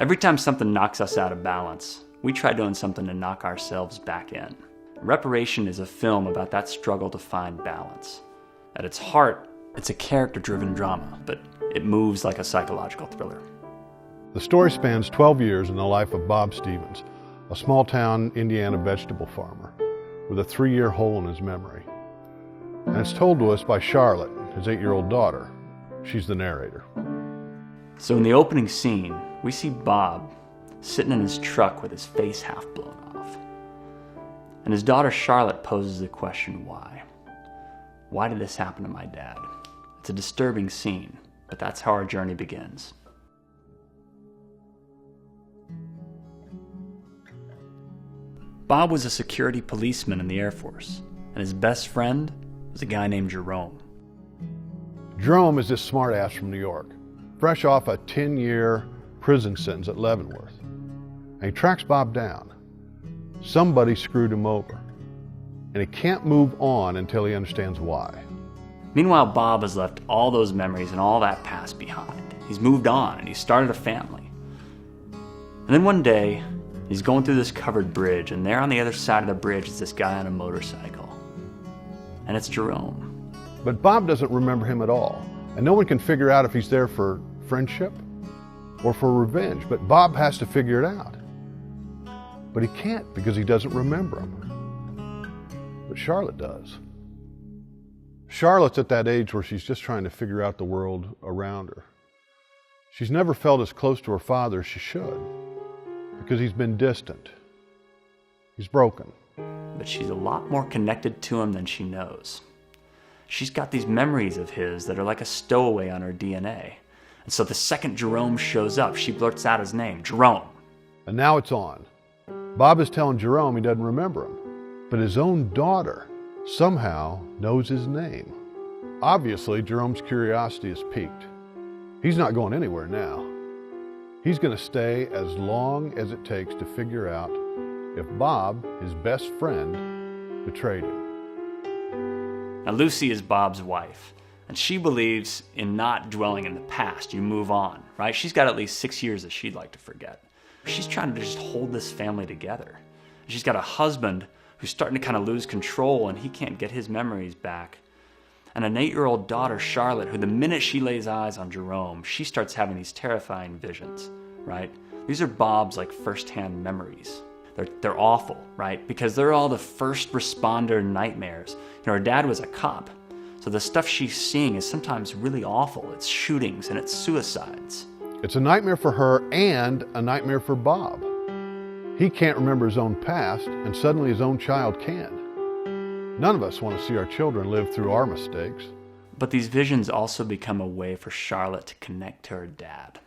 Every time something knocks us out of balance, we try doing something to knock ourselves back in. Reparation is a film about that struggle to find balance. At its heart, it's a character-driven drama, but it moves like a psychological thriller. The story spans 12 years in the life of Bob Stevens, a small-town Indiana vegetable farmer with a 3-year hole in his memory. And it's told to us by Charlotte, his 8-year-old daughter. She's the narrator. So in the opening scene, we see Bob sitting in his truck with his face half blown off. And his daughter Charlotte poses the question, why? Why did this happen to my dad? It's a disturbing scene, but that's how our journey begins. Bob was a security policeman in the Air Force, and his best friend was a guy named Jerome. Jerome is this smart-ass from New York, fresh off a 10-year prison sentence at Leavenworth. And he tracks Bob down. Somebody screwed him over, and he can't move on until he understands why. Meanwhile, Bob has left all those memories and all that past behind. He's moved on, and he's started a family. And then one day, he's going through this covered bridge, and there on the other side of the bridge is this guy on a motorcycle. And it's Jerome. But Bob doesn't remember him at all, and no one can figure out if he's there for friendship or for revenge, but Bob has to figure it out. But he can't because he doesn't remember him. But Charlotte does. Charlotte's at that age where she's just trying to figure out the world around her. She's never felt as close to her father as she should, because he's been distant. He's broken. But she's a lot more connected to him than she knows. She's got these memories of his that are like a stowaway on her DNA. And so the second Jerome shows up, she blurts out his name, Jerome. And now it's on. Bob is telling Jerome he doesn't remember him, but his own daughter somehow knows his name. Obviously, Jerome's curiosity is piqued. He's not going anywhere now. He's going to stay as long as it takes to figure out if Bob, his best friend, betrayed him. Now, Lucy is Bob's wife, and she believes in not dwelling in the past. You move on, right? She's got at least 6 years that she'd like to forget. She's trying to just hold this family together. She's got a husband who's starting to kind of lose control, and he can't get his memories back. And an 8-year-old daughter, Charlotte, who the minute she lays eyes on Jerome, she starts having these terrifying visions, right? These are Bob's like firsthand memories. They're awful, right? Because they're all the first responder nightmares. You know, her dad was a cop, so the stuff she's seeing is sometimes really awful. It's shootings and it's suicides. It's a nightmare for her and a nightmare for Bob. He can't remember his own past, and suddenly his own child can. None of us want to see our children live through our mistakes. But these visions also become a way for Charlotte to connect to her dad.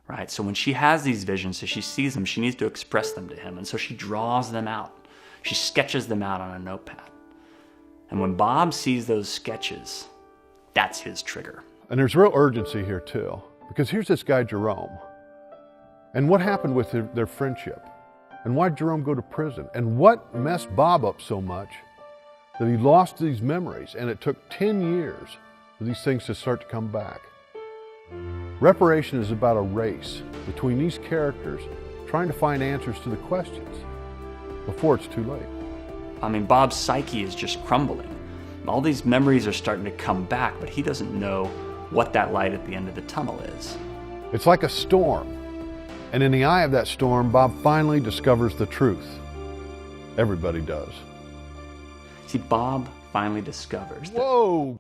Right? So when she has these visions, so she sees them, she needs to express them to him. And so she draws them out. She sketches them out on a notepad. And when Bob sees those sketches, that's his trigger. And there's real urgency here too, because here's this guy, Jerome. And what happened with their friendship? And why did Jerome go to prison? And what messed Bob up so much that he lost these memories? And it took 10 years for these things to start to come back. Reparation is about a race between these characters trying to find answers to the questions before it's too late. I mean, Bob's psyche is just crumbling. All these memories are starting to come back, but he doesn't know what that light at the end of the tunnel is. It's like a storm. And in the eye of that storm, Bob finally discovers the truth. Everybody does. See, Bob finally discovers that... Whoa!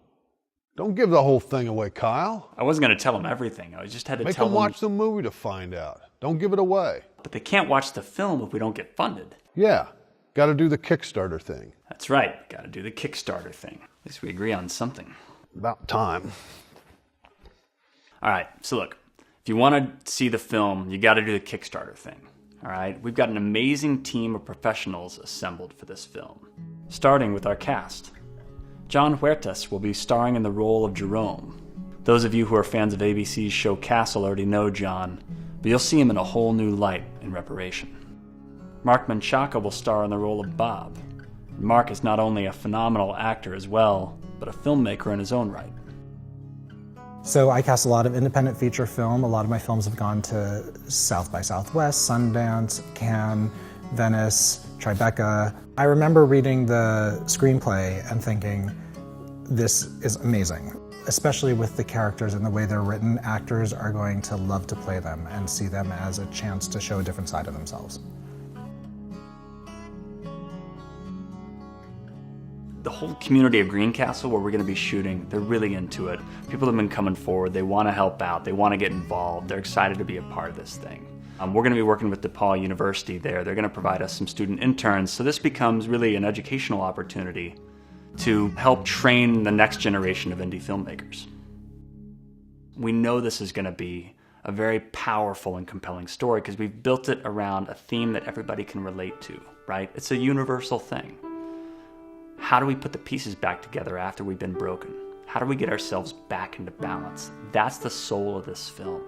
Don't give the whole thing away, Kyle. I wasn't going to tell him everything. I just had to Make tell them them... watch the movie to find out. Don't give it away. But they can't watch the film if we don't get funded. Yeah, got to do the Kickstarter thing. That's right. Got to do the Kickstarter thing. At least we agree on something. About time. All right, so look. If you want to see the film, you got to do the Kickstarter thing. All right? We've got an amazing team of professionals assembled for this film. Starting with our cast. Jon Huertas will be starring in the role of Jerome. Those of you who are fans of ABC's show Castle already know Jon, but you'll see him in a whole new light in Reparation. Mark Menchaca will star in the role of Bob. Mark is not only a phenomenal actor as well, but a filmmaker in his own right. So I cast a lot of independent feature film. A lot of my films have gone to South by Southwest, Sundance, Cannes, Venice, Tribeca. I remember reading the screenplay and thinking, this is amazing. Especially with the characters and the way they're written, actors are going to love to play them and see them as a chance to show a different side of themselves. The whole community of Greencastle, where we're going to be shooting, they're really into it. People have been coming forward. They want to help out. They want to get involved. They're excited to be a part of this thing. We're going to be working with DePaul University there. They're going to provide us some student interns. So this becomes really an educational opportunity to help train the next generation of indie filmmakers. We know this is going to be a very powerful and compelling story because we've built it around a theme that everybody can relate to, right? It's a universal thing. How do we put the pieces back together after we've been broken? How do we get ourselves back into balance? That's the soul of this film.